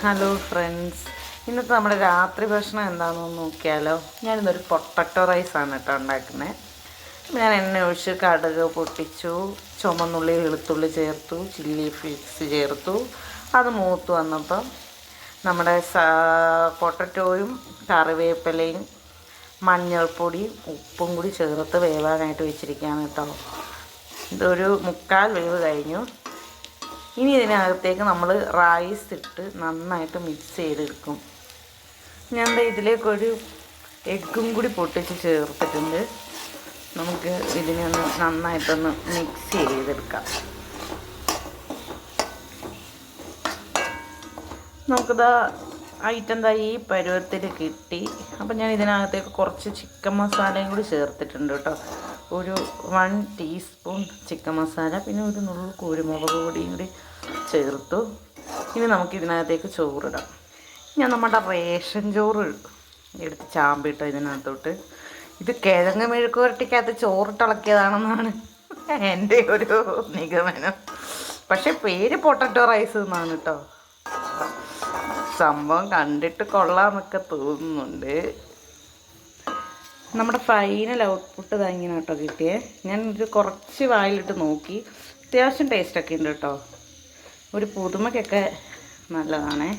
Hello friends, ഇന്നത്തെ നമ്മുടെ രാത്രി ഭക്ഷണം എന്താണെന്ന് നോക്കിയാലോ. ഞാനിന്നൊരു പൊട്ടറ്റോ റൈസാണ് കേട്ടോ ഉണ്ടാക്കുന്നത്. ഞാൻ എണ്ണ ഒഴിച്ച് കടുക് പൊട്ടിച്ചു, ചുമന്നുള്ളി വെളുത്തുള്ളി ചേർത്തു, ചില്ലി ഫ്ലേക്സ് ചേർത്തു. അത് മൂത്ത് വന്നപ്പം നമ്മുടെ പൊട്ടറ്റോയും കറിവേപ്പിലയും മഞ്ഞൾപ്പൊടിയും ഉപ്പും കൂടി ചേർത്ത് വേവാനായിട്ട് വെച്ചിരിക്കുകയാണ് കേട്ടോ. ഇതൊരു 3/4 വേവ് കഴിഞ്ഞു. ഇനി ഇതിനകത്തേക്ക് നമ്മൾ റൈസ് ഇട്ട് നന്നായിട്ട് മിക്സ് ചെയ്തെടുക്കും. ഞാൻ ഇതിലേക്കൊരു എഗ്ഗും കൂടി പൊട്ടിച്ച് ചേർത്തിട്ടുണ്ട്. നമുക്ക് ഇതിനെ ഒന്ന് നന്നായിട്ടൊന്ന് മിക്സ് ചെയ്തെടുക്കാം. നമുക്കിതാ ഐറ്റം ഈ പരുവത്തിൽ കിട്ടി. അപ്പം ഞാൻ ഇതിനകത്തേക്ക് കുറച്ച് ചിക്കൻ മസാലയും കൂടി ചേർത്തിട്ടുണ്ട് കേട്ടോ. ഒരു 1 ടീസ്പൂൺ ചിക്കൻ മസാല, പിന്നെ ഒരു നുള്ളു കുരുമുളക് പൊടിയും കൂടി ചേർത്തു. ഇനി നമുക്കിതിനകത്തേക്ക് ചോറിടാം. ഞാൻ നമ്മുടെ റേഷൻ ചോറ് എടുത്ത് ചാമ്പിട്ടോ ഇതിനകത്തോട്ട്. ഇത് കിഴങ്ങ് മെഴുക്ക് പുരട്ടിക്കകത്ത് ചോറിട്ടിളക്കിയതാണെന്നാണ് എൻ്റെ ഒരു നിഗമനം. പക്ഷെ പേര് പൊട്ടറ്റോ റൈസ് എന്നാണ് കേട്ടോ. സംഭവം കണ്ടിട്ട് കൊള്ളാമെന്നൊക്കെ തോന്നുന്നുണ്ട്. നമ്മുടെ ഫൈനൽ ഔട്ട്പുട്ട് ഇങ്ങനെ കേട്ടോ കിട്ടിയേ. ഞാൻ ഇത് കുറച്ച് വായിലിട്ട് നോക്കി. അത്യാവശ്യം ടേസ്റ്റൊക്കെ ഉണ്ട് കേട്ടോ. ഒരു പുതുമയ്ക്കൊക്കെ നല്ലതാണേ.